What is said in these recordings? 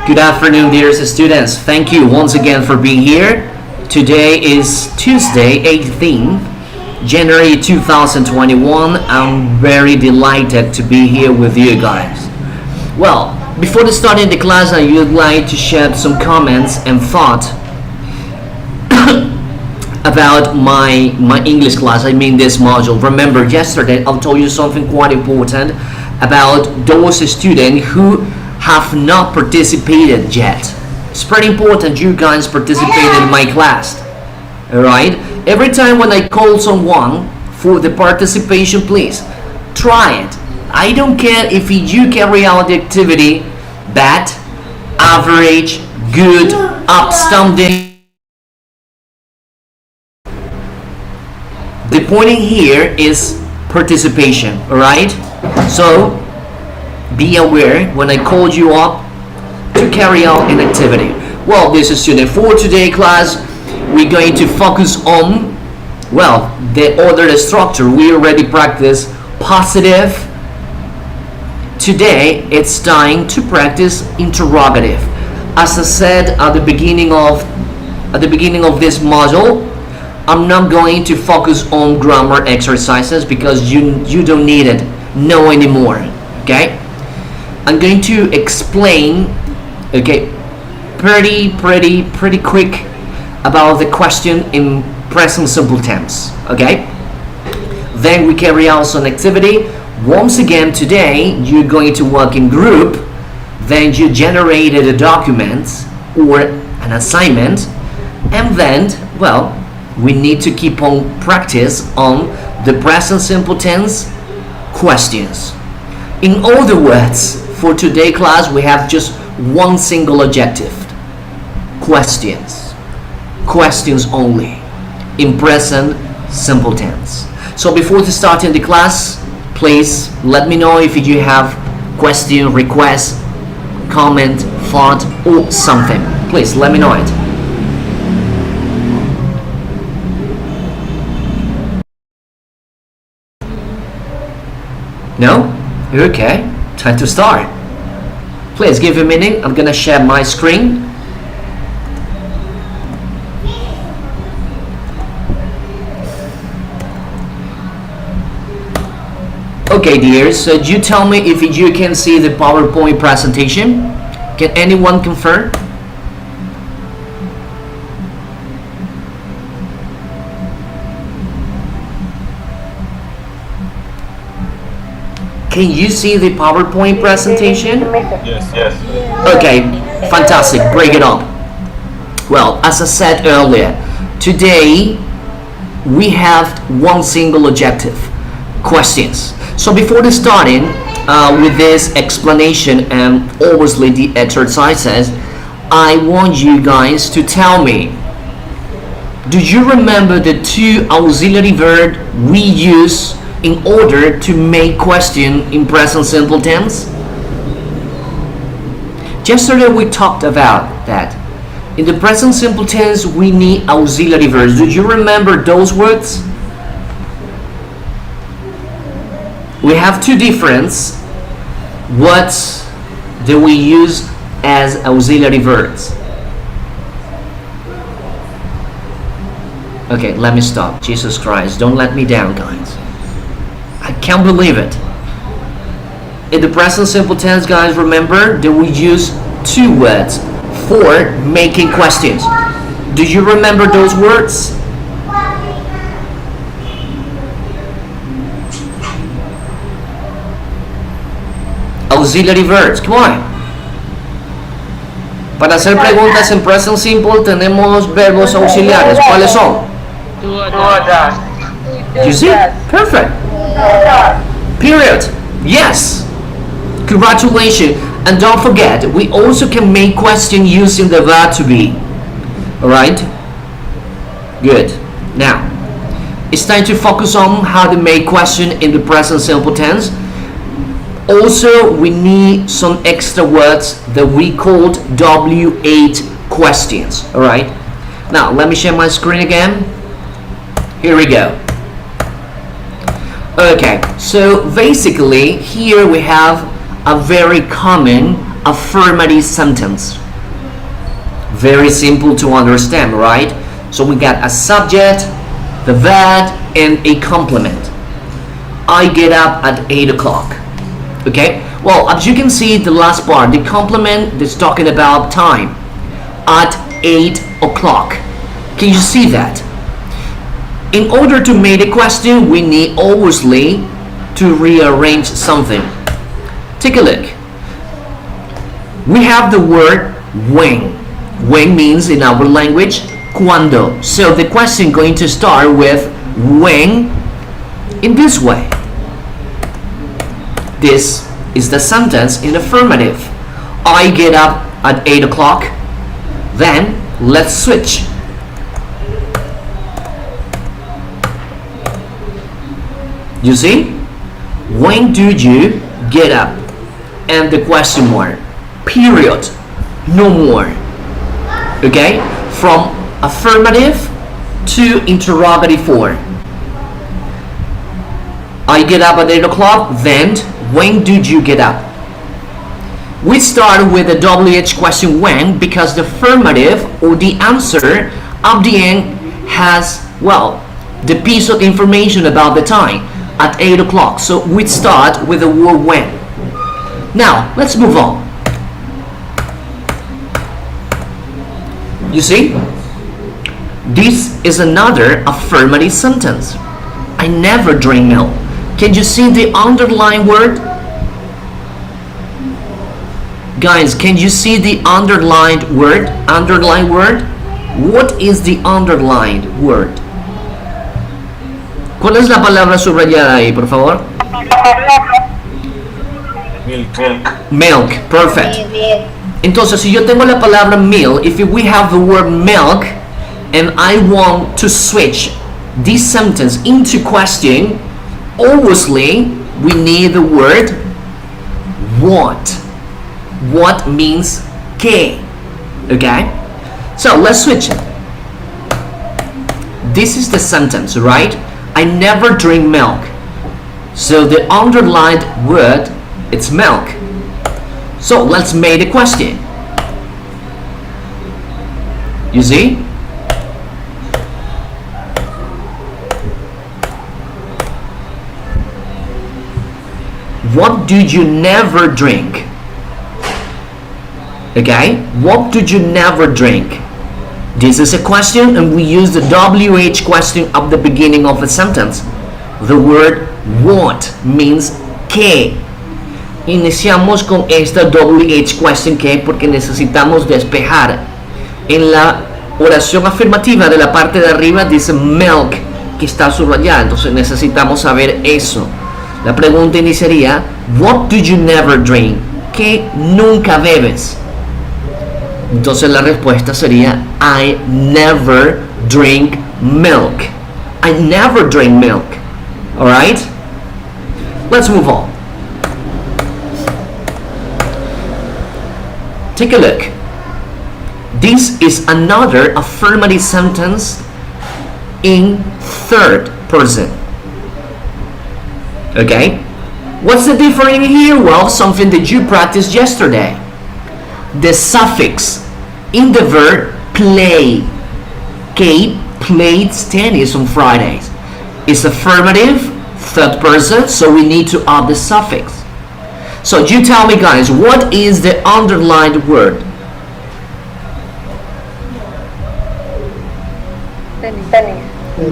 Good afternoon, dear students. Thank you once again for being here. Today is Tuesday, 18th January 2021. I'm very delighted to be here with you guys. Well, before starting the class, I would like to share some comments and thoughts about my English class. I mean this module. Remember, yesterday I told you something quite important about those students who have not participated yet. It's pretty important you guys participate in my class. Alright? Every time when I call someone for the participation, please try it. I don't care if you carry out the activity bad, average, good, outstanding. The point here is participation, alright? So be aware when I called you up to carry out an activity. Well, this is student for today class. We're going to focus on, well, the order structure. We already practiced positive. Today it's time to practice interrogative. As I said at the beginning of this module, I'm not going to focus on grammar exercises because you don't need it no anymore. Okay? I'm going to explain, okay, pretty quick about the question in present simple tense. Okay? Then we carry out some activity. Once again today, you're going to work in group. Then you generated a document or an assignment, and then, well, we need to keep on practice on the present simple tense questions. In other words, for today class we have just one single objective: questions. Questions only in present simple tense. So before starting the class, please let me know if you have question, request, comment, thought or something. Please let me know it. No? Okay, time to start. Please give a minute. I'm gonna share my screen. Okay, dears, so you tell me if you can see the PowerPoint presentation. Can anyone confirm? Can you see the PowerPoint presentation? Yes. Okay, fantastic. Break it up. Well, as I said earlier, today we have one single objective: questions. So before starting with this explanation and obviously the exercises, I want you guys to tell me, do you remember the two auxiliary verbs we use in order to make question in present simple tense? Yesterday we talked about that. In the present simple tense we need auxiliary verbs. Do you remember those words? We have two different words that we use as auxiliary verbs. Okay, let me stop. Jesus Christ, don't let me down, guys. I can't believe it. In the present simple tense, guys, remember that we use two words for making questions. Do you remember those words? Auxiliary verbs, come on. Para hacer preguntas en present simple tenemos verbos auxiliares. ¿Cuáles son? You see? Perfect. Period. Yes. Congratulations. And don't forget, we also can make question using the verb to be. Alright? Good. Now, it's time to focus on how to make question in the present simple tense. Also, we need some extra words that we called W8 questions. Alright? Now, let me share my screen again. Here we go. Okay, so basically here we have a very common affirmative sentence. Very simple to understand, right? So we got a subject, the verb, and a complement. I get up at 8 o'clock. Okay? Well, as you can see, the last part, the complement is talking about time. At 8 o'clock. Can you see that? In order to make a question, we need obviously to rearrange something. Take a look. We have the word when. When means in our language cuando. So the question going to start with when in this way. This is the sentence in affirmative. I get up at 8 o'clock. Then let's switch. You see? When do you get up? And the question mark. Period. No more. Okay? From affirmative to interrogative form. I get up at 8 o'clock. Then when did you get up? We start with the WH question when because the affirmative or the answer at the end has, well, the piece of information about the time at 8 o'clock. So we start with the word when. Now, let's move on. You see? This is another affirmative sentence. I never drink milk. Can you see the underlined word? Guys, can you see the underlined word? Underlined word? What is the underlined word? ¿Cuál es la palabra subrayada ahí, por favor? Milk. Milk, perfect. Entonces, si yo tengo la palabra milk, if we have the word milk, and I want to switch this sentence into question, obviously, we need the word what. What means que. Okay? So, let's switch it. This is the sentence, right? I never drink milk. So, the underlined word, it's milk. So, let's make the question. You see? What do you never drink? Okay? What do you never drink? This is a question and we use the WH question at the beginning of a sentence. The word what means que. Iniciamos con esta WH question que porque necesitamos despejar. En la oración afirmativa de la parte de arriba dice milk que está subrayada, entonces necesitamos saber eso. La pregunta iniciaría, what do you never drink? ¿Qué nunca bebes? Entonces la respuesta sería, I never drink milk. I never drink milk. Alright? Let's move on. Take a look. This is another affirmative sentence in third person. Okay? What's the difference here? Well, something that you practiced yesterday. The suffix in the verb play. Kate plays tennis on Fridays. It's affirmative, third person, so we need to add the suffix. So you tell me, guys, what is the underlined word?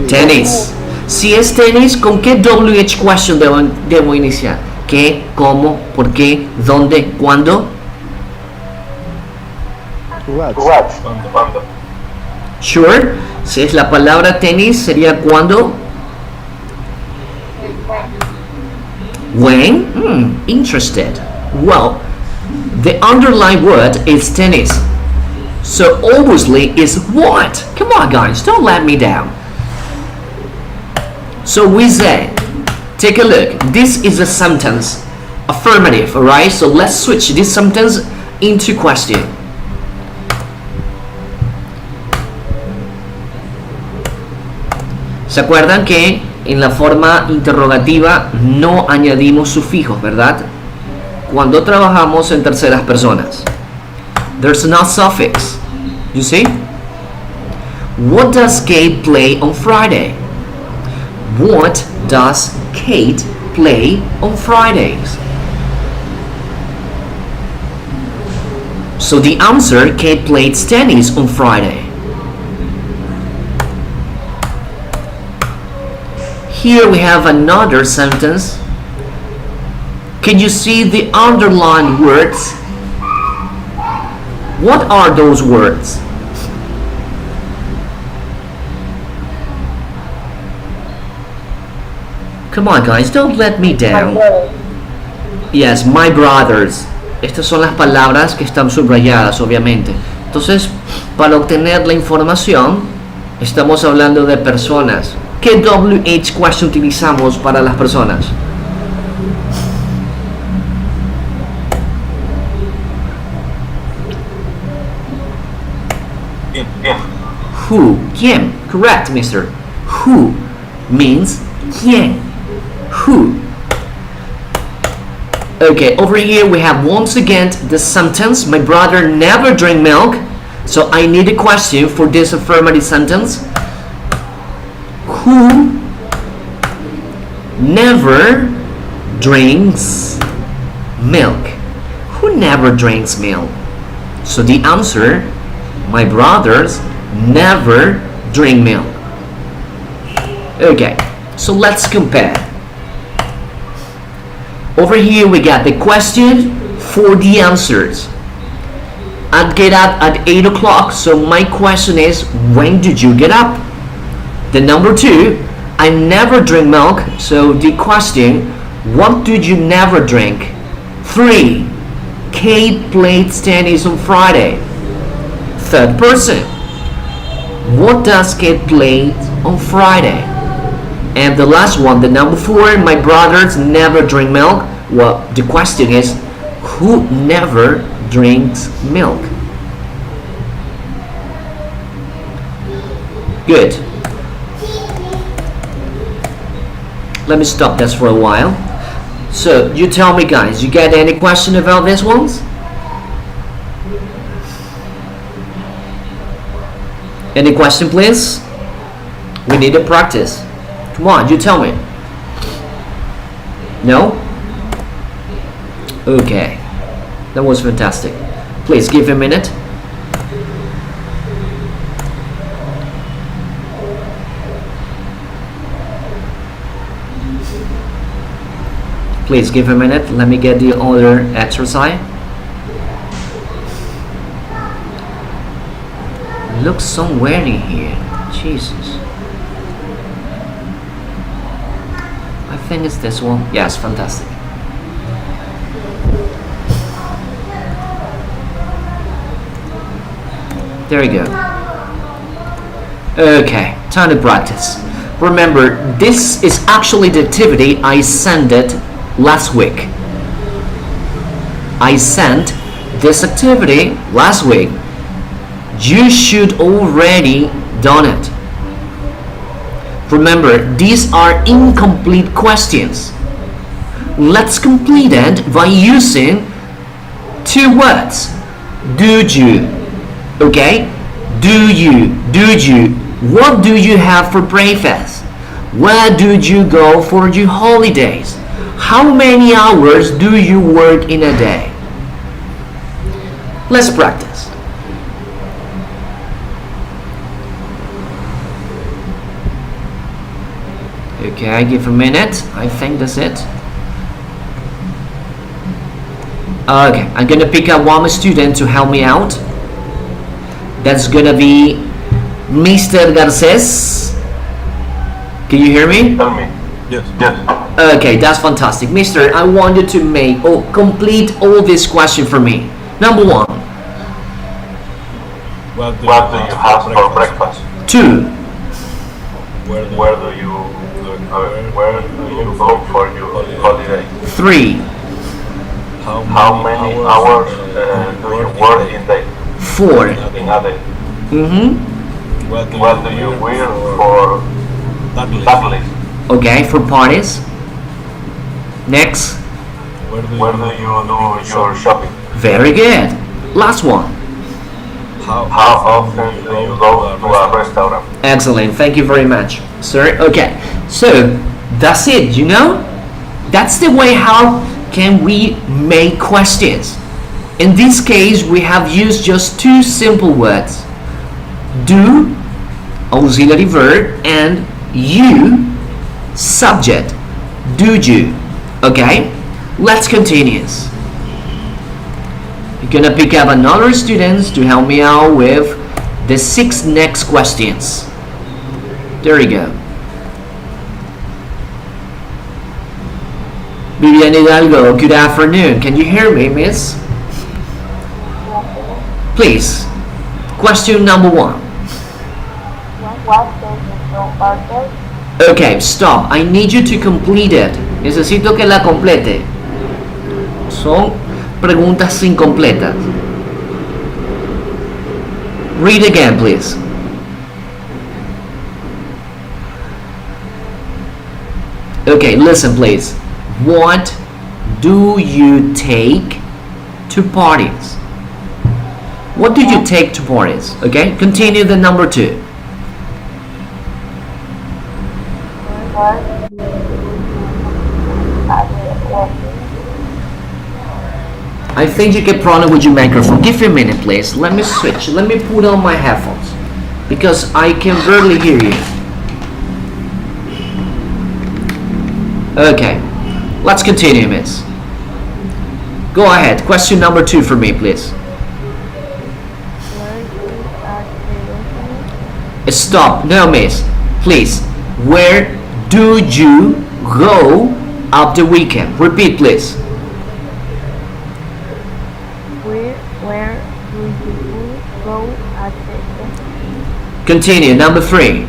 Tenis. Si es tenis, ¿con qué WH question debo iniciar? ¿Qué? ¿Cómo? ¿Por qué? ¿Dónde? ¿Cuándo? ¿Cuándo? Sure. Si es la palabra tenis, sería ¿cuándo? When? Interested. Well, the underlined word is tennis. So obviously it's what? Come on, guys, don't let me down. So we say, take a look. This is a sentence. Affirmative, alright? So let's switch this sentence into question. ¿Se acuerdan que en la forma interrogativa no añadimos sufijos, verdad? cuando trabajamos en terceras personas. There's no suffix. You see? What does Kate play on Friday? What does Kate play on Fridays? So the answer, Kate played tennis on Friday. Here we have another sentence. Can you see the underlined words? What are those words? Come on guys, don't let me down. Yes, my brothers. Estas son las palabras que están subrayadas, obviamente. Entonces, para obtener la información, estamos hablando de personas. ¿Qué WH question utilizamos para las personas? Who? ¿Quién? Correct, mister. Who means ¿quién? Who? Okay, over here we have once again the sentence, my brother never drank milk. So I need a question for this affirmative sentence. Who never drinks milk? Who never drinks milk? So the answer, my brothers never drink milk. Okay, so let's compare. Over here we got the question for the answers. I get up at 8 o'clock, so my question is, when did you get up? The number 2, I never drink milk, so the question, what did you never drink? 3, Kate played tennis on Friday. Third person, what does Kate play on Friday? And the last one, the number 4, my brothers never drink milk. Well, the question is, who never drinks milk? Good. Let me stop this for a while. So, you tell me guys, you got any question about these ones? Any question please? We need to practice. Come on, you tell me. No? Okay. That was fantastic. Please give a minute. Please give a minute. Let me get the other exercise. Look somewhere in here. Jesus. I think it's this one. Yes, fantastic. There we go. Okay, time to practice. Remember, this is actually the activity I sent it last week. I sent this activity last week. You should already done it. Remember, these are incomplete questions. Let's complete it by using 2 words. Do you? Okay? Do you? What do you have for breakfast? Where do you go for your holidays? How many hours do you work in a day? Let's practice. Okay, give a minute. I think that's it. Okay, I'm gonna pick up one student to help me out. That's gonna be Mr. Garces. Can you hear me? Tell me. Yes. Okay, that's fantastic. Mister, I want you to complete all this question for me. Number 1. What do you have for breakfast? 2. Where do you go for your holiday? 3. How many hours do you work in day? 4. In a day? What do you wear for that list? Okay, for parties. Next. Where do you do your shopping? Very good. Last one. How often do you go to a restaurant? Excellent. Thank you very much, sir. Okay. So that's it. You know, that's the way how can we make questions. In this case, we have used just two simple words: do, auxiliary verb, and you, subject. Do you? Okay. Let's continue. You're gonna pick up another students to help me out with the 6 next questions. There you go. Vivian Hidalgo, good afternoon. Can you hear me, miss? Please. Question number 1. What does the order? Okay, stop. I need you to complete it. Necesito que la complete. Son preguntas incompletas. Read again, please. Okay, listen, please. What do you take to parties? What do you take to parties? Okay, continue the number 2. What do you do at the wedding? I think you get problem with your microphone. Give me a minute, please. Let me switch. Let me put on my headphones because I can barely hear you. Okay, let's continue, miss. Go ahead. Question number 2 for me, please. Where do you at the wedding? Stop. No, miss. Please. Where do you go up the weekend? Repeat, please. Where do you go at the wedding? Continue. Number 3.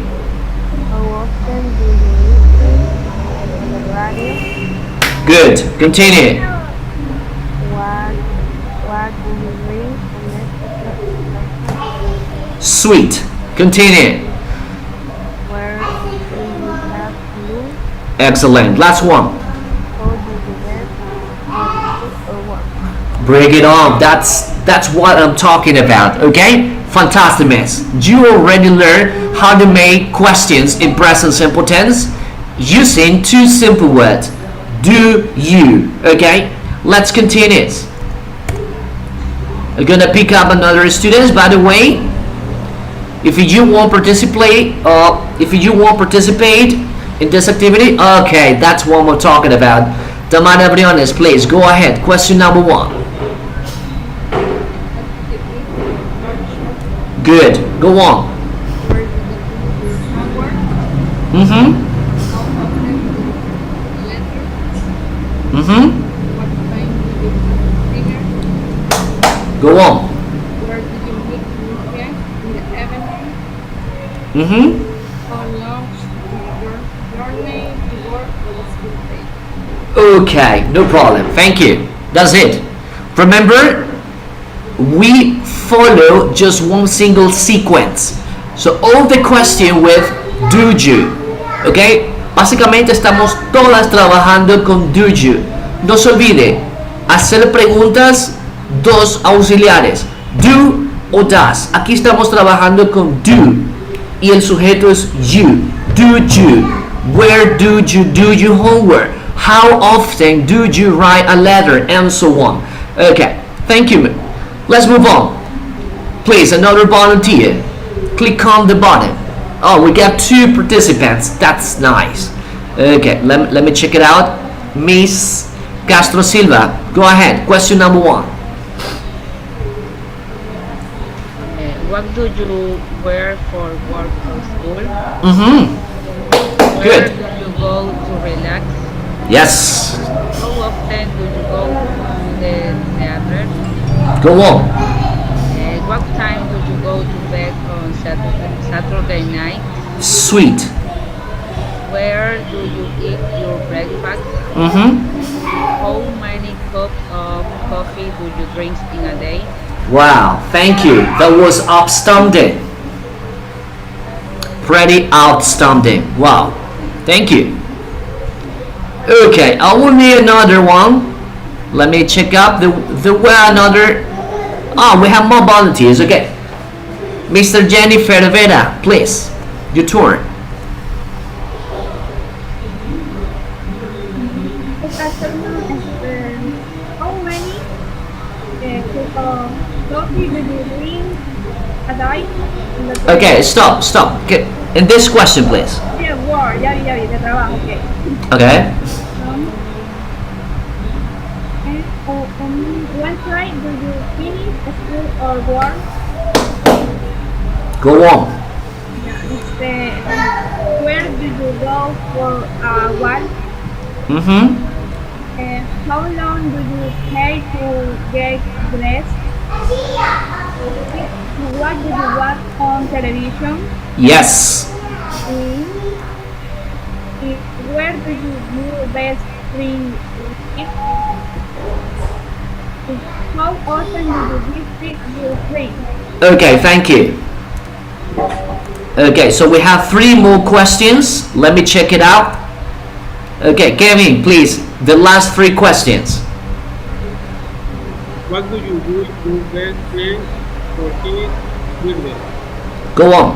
How often do you listen to the radio? Good. Continue. What do you bring to Mexico? Sweet. Continue. Where do you have flu? Excellent. Last one. How do you get or what? Bring it on. That's what I'm talking about. Okay? Fantastic, miss. You already learned how to make questions in present simple tense using 2 simple words. Do you? Okay? Let's continue. I'm gonna pick up another students. By the way, if you won't participate, in this activity, okay, that's what we're talking about. Tamara Briones, please go ahead. Question number 1. Good. Go on. Mm-hmm. Mm-hmm. Go on. Where did you meet Lucia in the evening? Mm-hmm. How long is your journey to work or the school day? Okay, no problem. Thank you. That's it. Remember, we follow just one single sequence. So all the question with do you. Okay? Básicamente estamos todas trabajando con do you. No se olvide hacer preguntas 2 auxiliares. Do o does. Aquí estamos trabajando con do y el sujeto es you. Do you. Where do you do your homework? How often do you write a letter? And so on. Okay, thank you. Let's move on. Please, another volunteer. Click on the button. Oh, we got 2 participants. That's nice. Okay, let me check it out. Miss Castro Silva, go ahead. Question number 1. What do you wear for work or school? Mm-hmm. Where Good. do you go to relax? Yes. How often do you go to the theater? Go on. What time do you go to bed on Saturday night? Sweet. Where do you eat your breakfast? Mm-hmm. How many cups of coffee do you drink in a day? Wow, thank you. That was outstanding. Pretty outstanding. Wow. Thank you. Okay, I will need another one. Let me check up the well another. Oh, we have more volunteers. Okay, Mr. Jennifer Rivera, please, your turn. Good afternoon. How many coffee do you drink a day? In the Okay, stop. Okay. In this question, please. Yeah, work. Ya vi, de trabajo, ok. Okay. What time do you finish school or work? Go on. Where do you go for a walk? Mm-hmm. How long do you take to get dressed? What do you watch on television? Yes. Where do you do best drink? How often do you visit your friends? Okay, thank you. Okay, so we have 3 more questions. Let me check it out. Okay, Kevin, please, the last 3 questions. What do you do with your best friend for his birthday? Go on.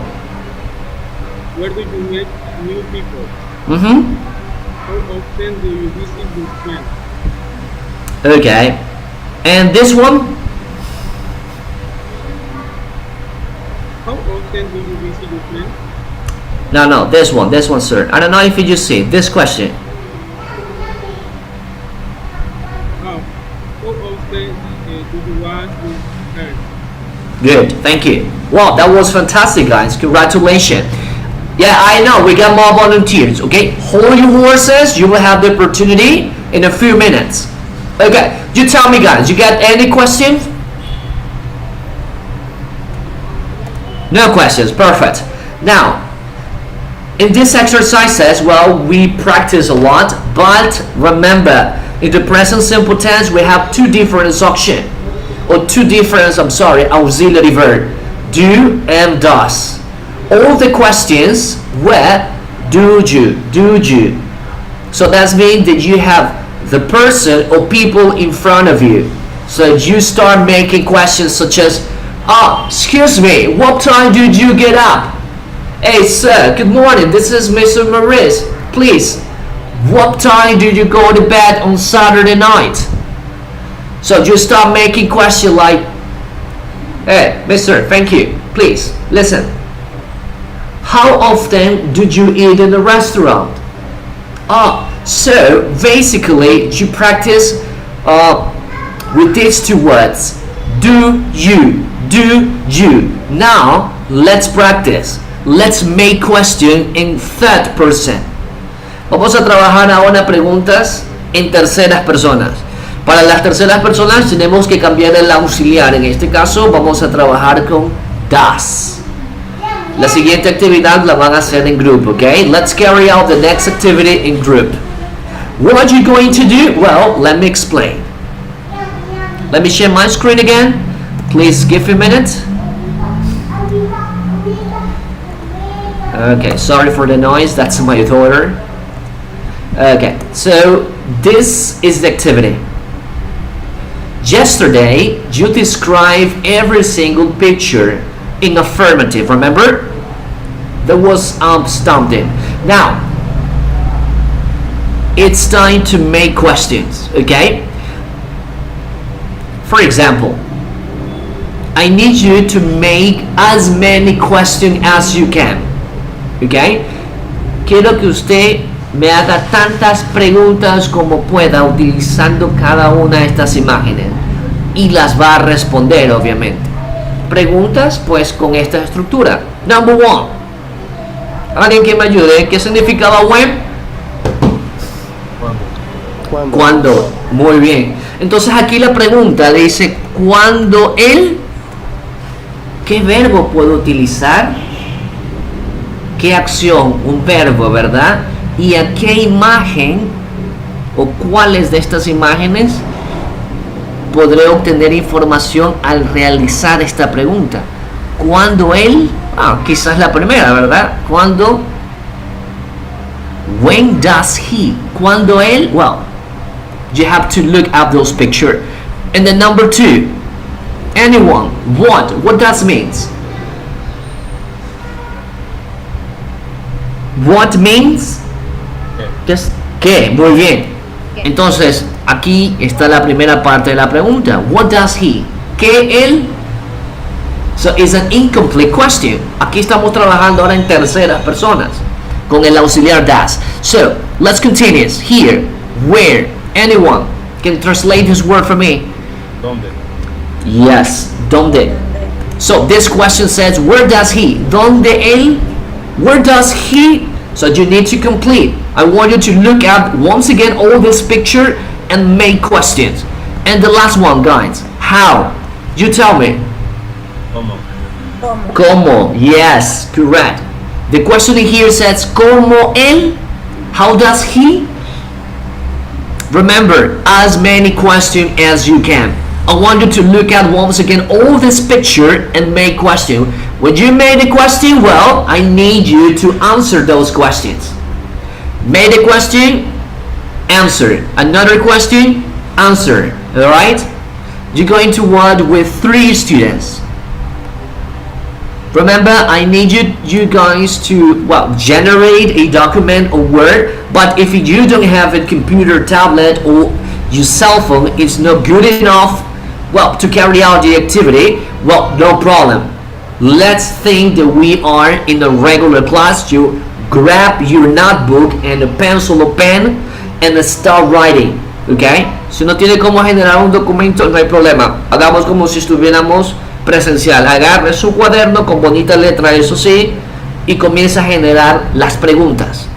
Where do you meet new people? Mm-hmm. How often do you visit your friends? Okay. And this one? How often do you visit your friends? No, this one, sir. I don't know if you just see this question. How often do you wash your hair? Good, thank you. Wow, that was fantastic, guys. Congratulations. Yeah, I know, we got more volunteers, okay? Hold your horses, you will have the opportunity in a few minutes. Okay, you tell me, guys, you got any questions? No questions, perfect. Now, in this exercises, well, we practice a lot, but remember, in the present simple tense, we have 2 different options, or 2 different, auxiliary verb, do and does. All the questions were do you. So that means that you have the person or people in front of you. So you start making questions such as, excuse me, what time did you get up? Hey sir, good morning, this is Mr. Maurice. Please, what time did you go to bed on Saturday night? So you start making questions like, hey mister, thank you, please, listen. How often did you eat in a restaurant? So basically you practice with these 2 words. Do you. Now let's practice. Let's make question in 3rd person. Vamos a trabajar ahora preguntas en terceras personas. Para las terceras personas tenemos que cambiar el auxiliar. En este caso vamos a trabajar con das. La siguiente actividad la van a hacer en grupo, okay? Let's carry out the next activity in group. What are you going to do? Well, let me explain. Let me share my screen again. Please give me a minute. Okay, sorry for the noise, that's my daughter. Okay, so this is the activity. Yesterday, you described every single picture in affirmative, remember? That was outstanding. Now, it's time to make questions, okay? For example, I need you to make as many questions as you can, okay? Quiero que usted me haga tantas preguntas como pueda utilizando cada una de estas imágenes y las va a responder, obviamente. Preguntas pues con esta estructura. Number 1. Alguien que me ayude. ¿Qué significaba when? Cuando. Muy bien. Entonces aquí la pregunta dice cuando él. ¿Qué verbo puedo utilizar? ¿Qué acción? Un verbo, ¿verdad? ¿Y a qué imagen o cuáles de estas imágenes podré obtener información al realizar esta pregunta? Cuando él, quizás la primera, ¿verdad? When does he? Cuando él, You have to look at those pictures. And then number 2, anyone, what does means? What means? ¿Qué? Muy bien. Entonces, aquí está la primera parte de la pregunta. What does he? ¿Qué él? So, it's an incomplete question. Aquí estamos trabajando ahora en terceras personas con el auxiliar does. So, let's continue. Here, where, anyone. Can you translate this word for me? ¿Dónde? Yes, ¿dónde? So, this question says, where does he? ¿Dónde él? Where does he? So you need to complete. I want you to look at once again all this picture and make questions. And the last one, guys, how? You tell me. ¿Cómo? ¿Cómo? Yes, correct. The question here says, ¿cómo él? How does he? Remember, as many questions as you can. I want you to look at once again all this picture and make question. When you made a question, well, I need you to answer those questions. Made a question, answer. Another question, answer. Alright? You're going to work with 3 students. Remember, I need you guys to, well, generate a document or Word, but if you don't have a computer, tablet, or your cell phone, it's not good enough, well, to carry out the activity, well, no problem. Let's think that we are in a regular class. You grab your notebook and a pencil or pen and start writing, okay? Si no tiene cómo generar un documento, no hay problema. Hagamos como si estuviéramos presencial. Agarre su cuaderno con bonita letra, eso sí, y comienza a generar las preguntas.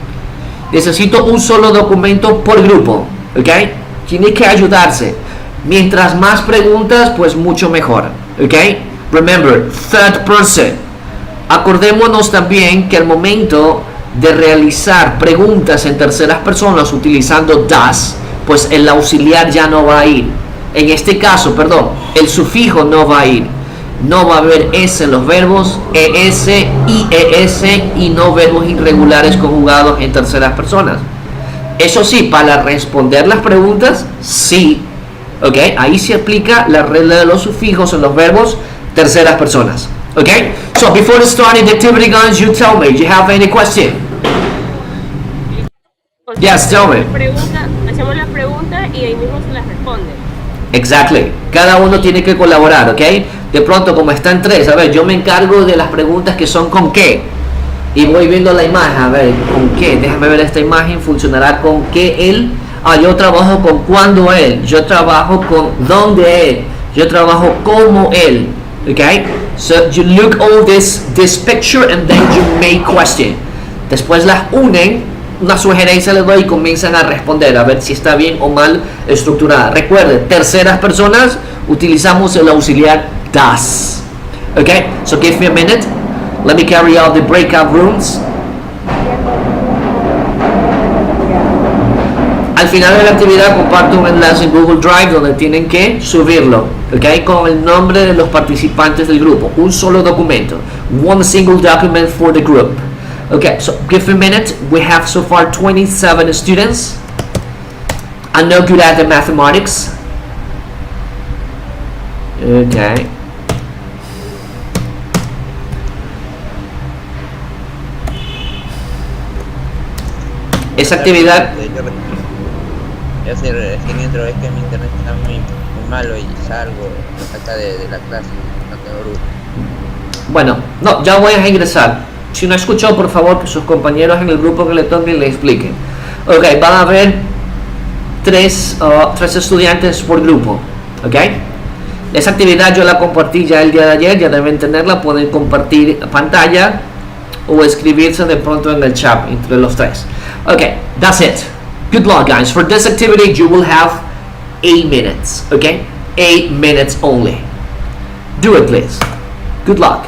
Necesito un solo documento por grupo, ¿ok? Tiene que ayudarse. Mientras más preguntas, pues mucho mejor, ¿ok? Remember, third person. Acordémonos también que al momento de realizar preguntas en terceras personas utilizando does, pues el auxiliar ya no va a ir. En este caso, perdón, el sufijo no va a ir. No va a haber S en los verbos, ES, IES y no verbos irregulares conjugados en terceras personas. Eso sí, para responder las preguntas, sí. ¿Ok? Ahí se aplica la regla de los sufijos en los verbos terceras personas. ¿Ok? So, before starting the activity, guys, you tell me, you have any question? Yes, tell me. Hacemos la pregunta y ahí mismo se las responde. Exactly. Cada uno tiene que colaborar, ¿ok? De pronto, como están 3, a ver, yo me encargo de las preguntas que son con qué. Y voy viendo la imagen, a ver, ¿con qué? Déjame ver esta imagen, funcionará con qué él. Yo trabajo con cuándo él. Yo trabajo con dónde él. Yo trabajo como él. Okay? So you look all this picture and then you make question. Después las unen, una sugerencia les doy y comienzan a responder a ver si está bien o mal estructurada. Recuerden, terceras personas utilizamos el auxiliar does. Okay? So give me a minute. Let me carry out the breakout rooms. Al final de la actividad comparto un enlace en Google Drive donde tienen que subirlo, ¿ok? Con el nombre de los participantes del grupo. Un solo documento. One single document for the group. Okay, so give me a minute. We have so far 27 students. I'm not good at the mathematics. Okay. Esa actividad... Es que mientras es que mi internet está muy malo y salgo, me falta de la clase, no tengo grupo. Bueno, no, ya voy a ingresar. Si no escuchó, por favor, que sus compañeros en el grupo que le toquen le expliquen. Ok, van a haber 3 estudiantes por grupo. Ok. Esa actividad yo la compartí ya el día de ayer, ya deben tenerla. Pueden compartir pantalla o escribirse de pronto en el chat entre los 3. Ok, that's it. Good luck, guys. For this activity, you will have 8 minutes. Okay? 8 minutes only. Do it, please. Good luck.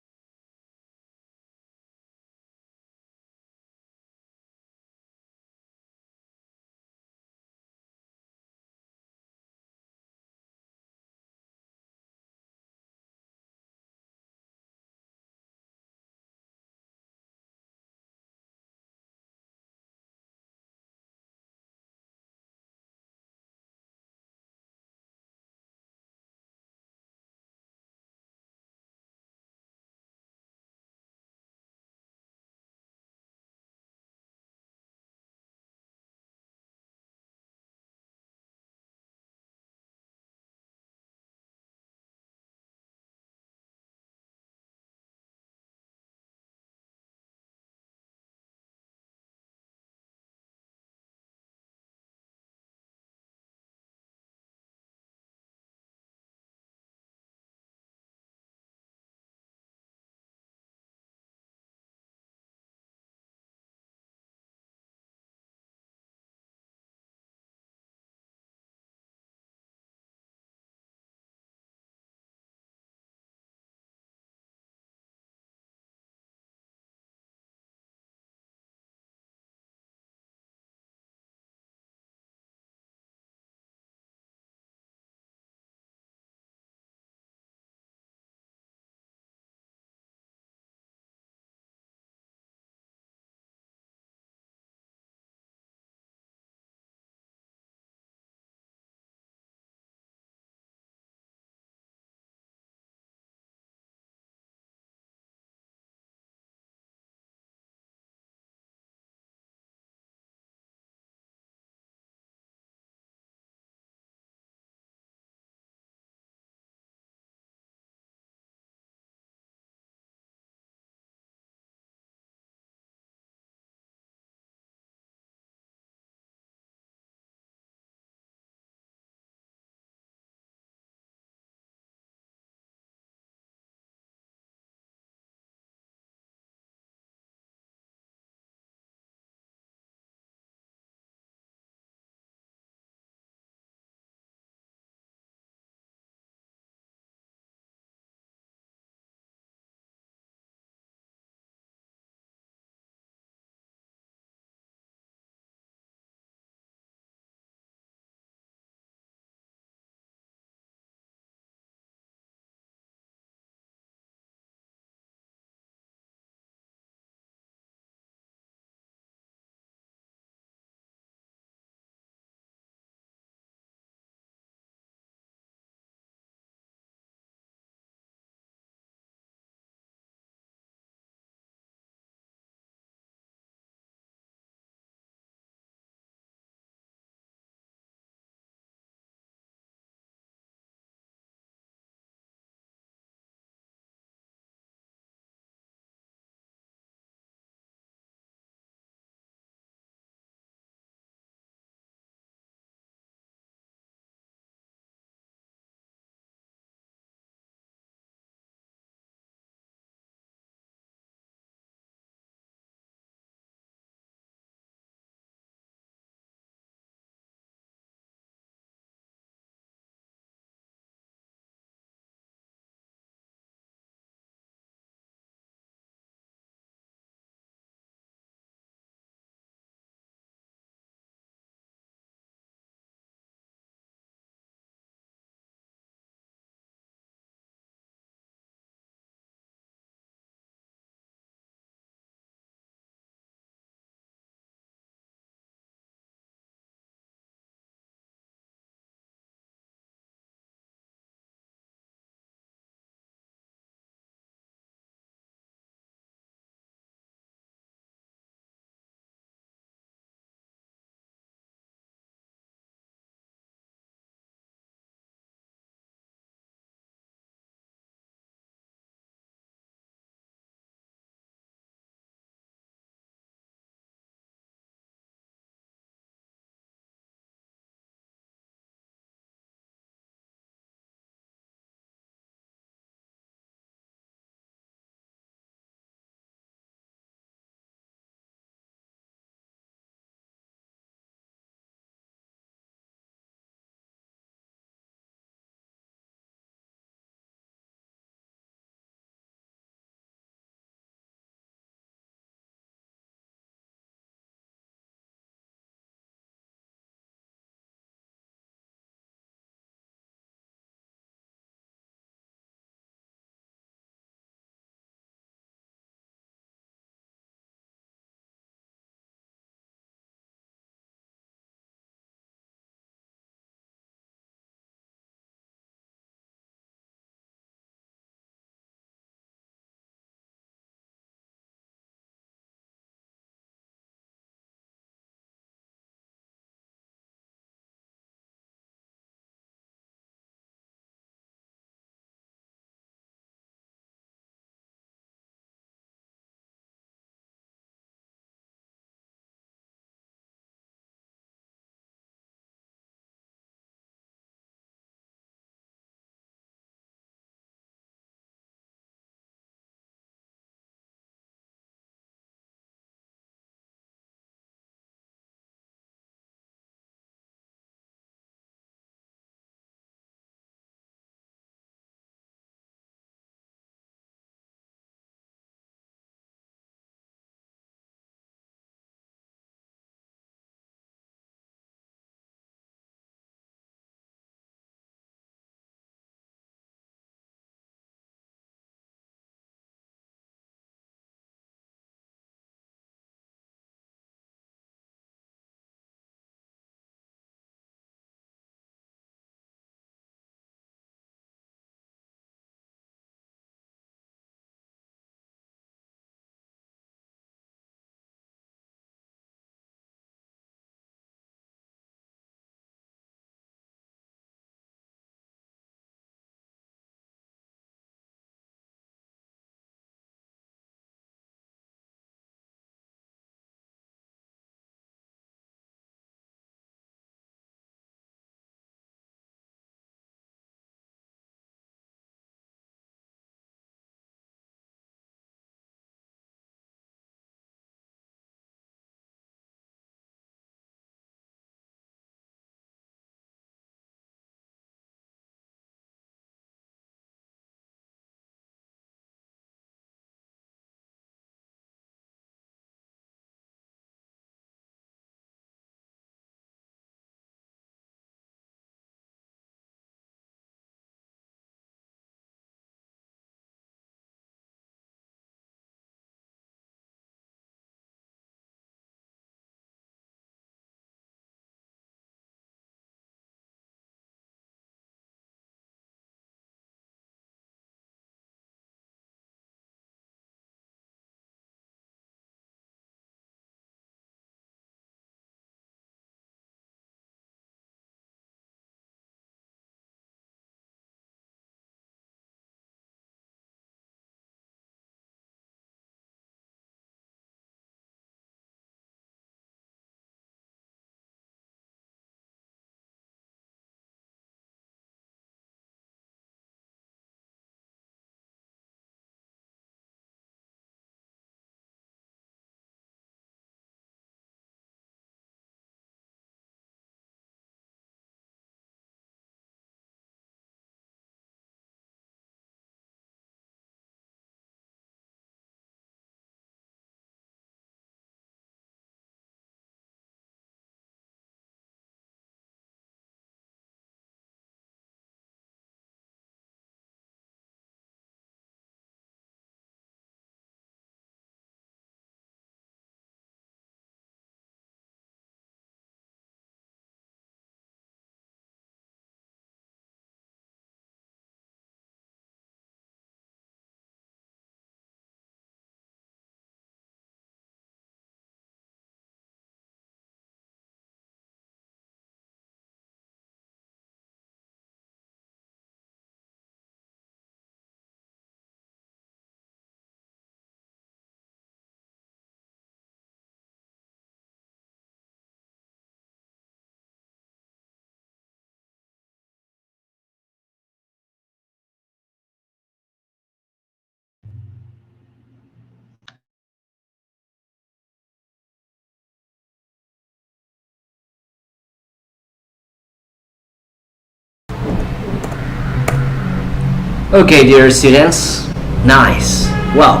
Okay, dear students, nice. Well,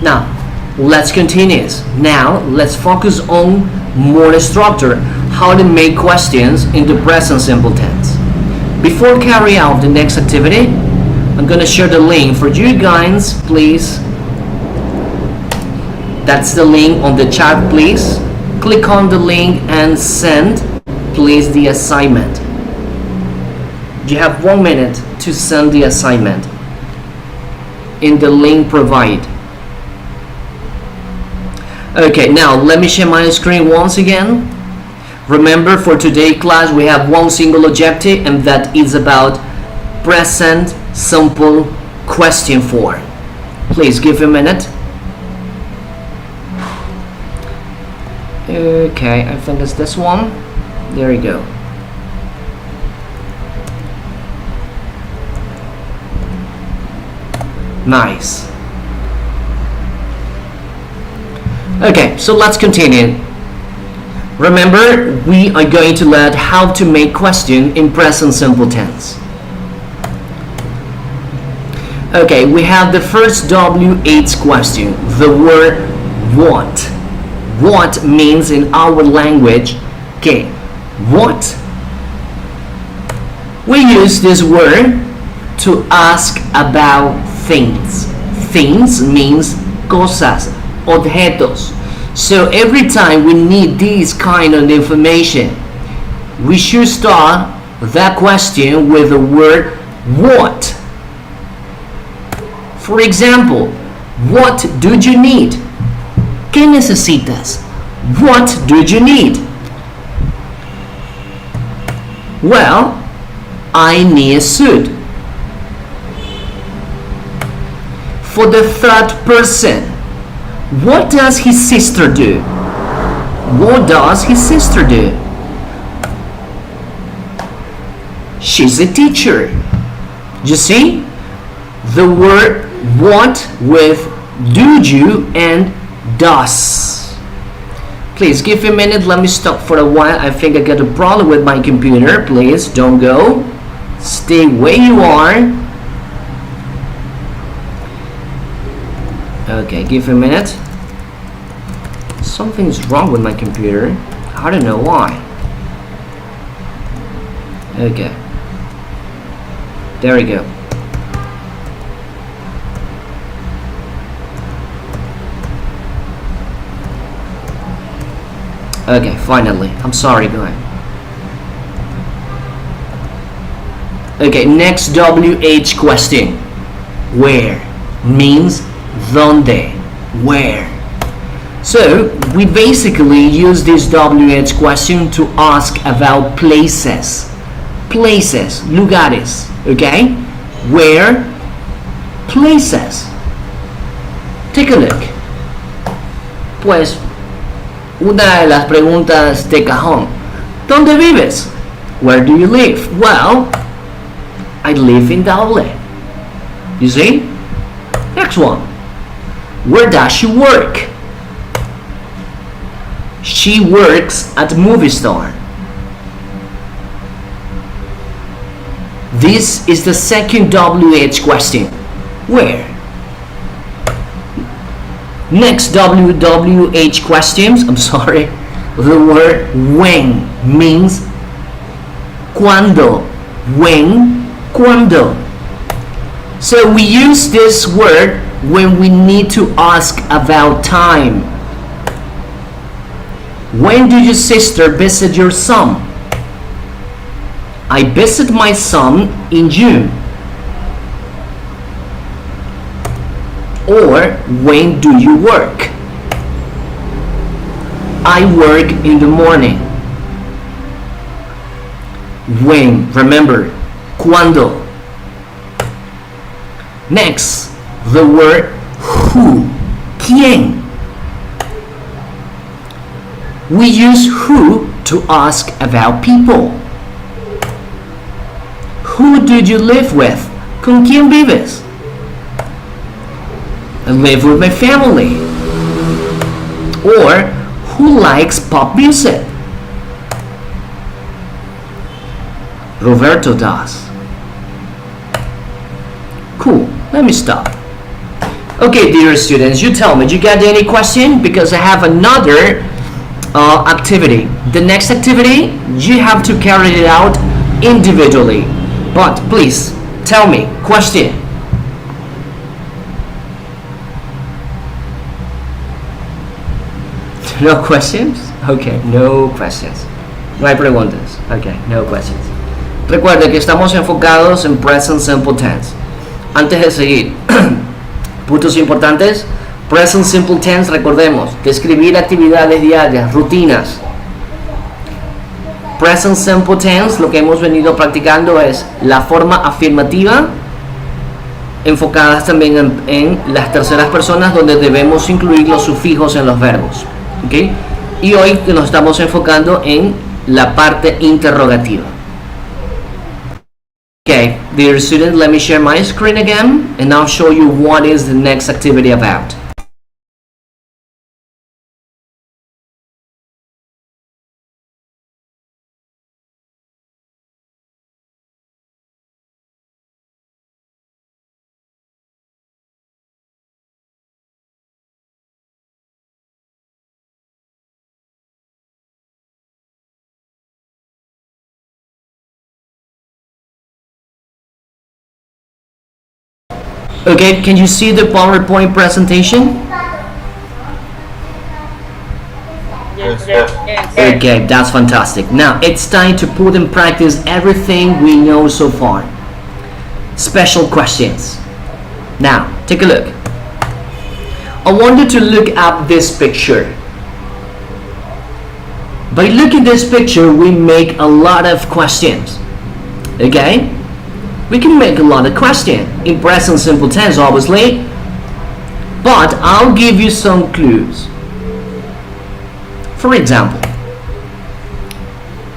now let's continue. Now let's focus on more structure, how to make questions in the present simple tense. Before carry out the next activity, I'm gonna share the link for you guys, please. That's the link on the chat, please. Click on the link and send, please, the assignment. You have 1 minute to send the assignment in the link provided. Okay, now let me share my screen once again. Remember, for today's class we have one single objective, and that is about present simple question form. Please give a minute. Okay, I think it's this one. There you go. Nice. Okay, so let's continue. Remember, we are going to learn how to make question in present simple tense. Okay, we have the first WH question, the word what. What means in our language, okay, what? We use this word to ask about things. Things means cosas, objetos. So every time we need this kind of information, we should start that question with the word what. For example, what do you need? ¿Qué necesitas? What do you need? Well, I need a suit. For the third person, what does his sister do? What does his sister do? She's a teacher. You see? The word what with do you and does. Please give a minute. Let me stop for a while. I think I got a problem with my computer. Please don't go. Stay where you are. Okay, give a minute. Something's wrong with my computer. I don't know why. Okay. There we go. Okay, finally. I'm sorry, go ahead. Okay, next WH question. Where means donde, where. So we basically use this WH question to ask about places, lugares, okay? Where, places. Take a look. Pues una de las preguntas de cajón. ¿Dónde vives? Where do you live? Well, I live in Daule. You see? Next one. Where does she work? She works at Movistar. This is the second WH question. Where? Next WH questions, I'm sorry. The word when means cuando. When, cuando. So we use this word when we need to ask about time. When did your sister visit your son? I visit my son in June. Or when do you work? I work in the morning. When, remember, cuando. Next, the word who, quién. We use who to ask about people. Who do you live with? ¿Con quién vives? I live with my family. Or who likes pop music? Roberto does. Cool. Let me stop. Okay, dear students, you tell me, you got any question? Because I have another activity. The next activity, you have to carry it out individually. But please, tell me, question. No questions? Okay, no questions. No hay preguntas. Okay, no questions. Recuerde que estamos enfocados en present simple tense. Antes de seguir, puntos importantes. Present simple tense, recordemos, describir actividades diarias, rutinas. Present simple tense, lo que hemos venido practicando es la forma afirmativa, enfocadas también en las terceras personas, donde debemos incluir los sufijos en los verbos. ¿Okay? Y hoy nos estamos enfocando en la parte interrogativa. Okay, dear students, let me share my screen again and I'll show you what is the next activity about. Okay, can you see the PowerPoint presentation? Yes. Okay, that's fantastic. Now it's time to put in practice everything we know so far. Special questions. Now, take a look. I want you to look at this picture. By looking at this picture, we make a lot of questions. Okay? We can make a lot of questions in present simple tense, obviously, but I'll give you some clues. For example,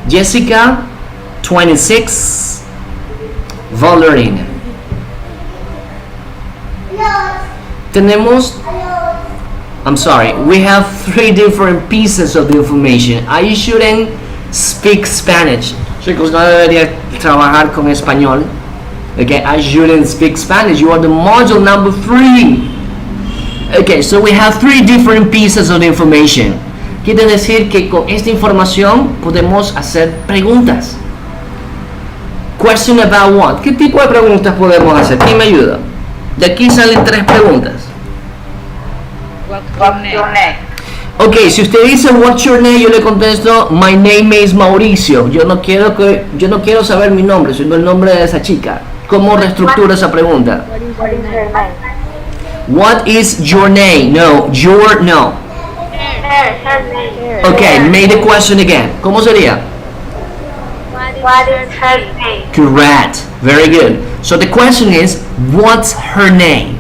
Jessica, 26, Valerie. Tenemos, I'm sorry, we have 3 different pieces of the information. I shouldn't speak Spanish. Chicos, no debería trabajar con español. Okay, I shouldn't speak Spanish. You are the module number 3. Okay, so we have 3 different pieces of information. Quiere decir que con esta información podemos hacer preguntas. Question about what? ¿Qué tipo de preguntas podemos hacer? ¿Quién me ayuda? De aquí salen 3 preguntas. What's your name? Ok, si usted dice what's your name, yo le contesto my name is Mauricio. Yo no quiero saber mi nombre, sino el nombre de esa chica. ¿Cómo reestructura esa pregunta? What is your name? No, your no. Okay, make the question again. ¿Cómo sería? What is her name? Correct. Very good. So the question is, what's her name?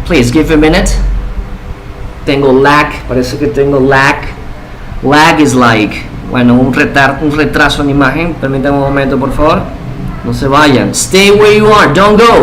Please give a minute. Tengo lag. Parece que tengo lag. Lag is like, bueno, un retraso en imagen. Permítanme un momento, por favor. No se vayan. Stay where you are. Don't go.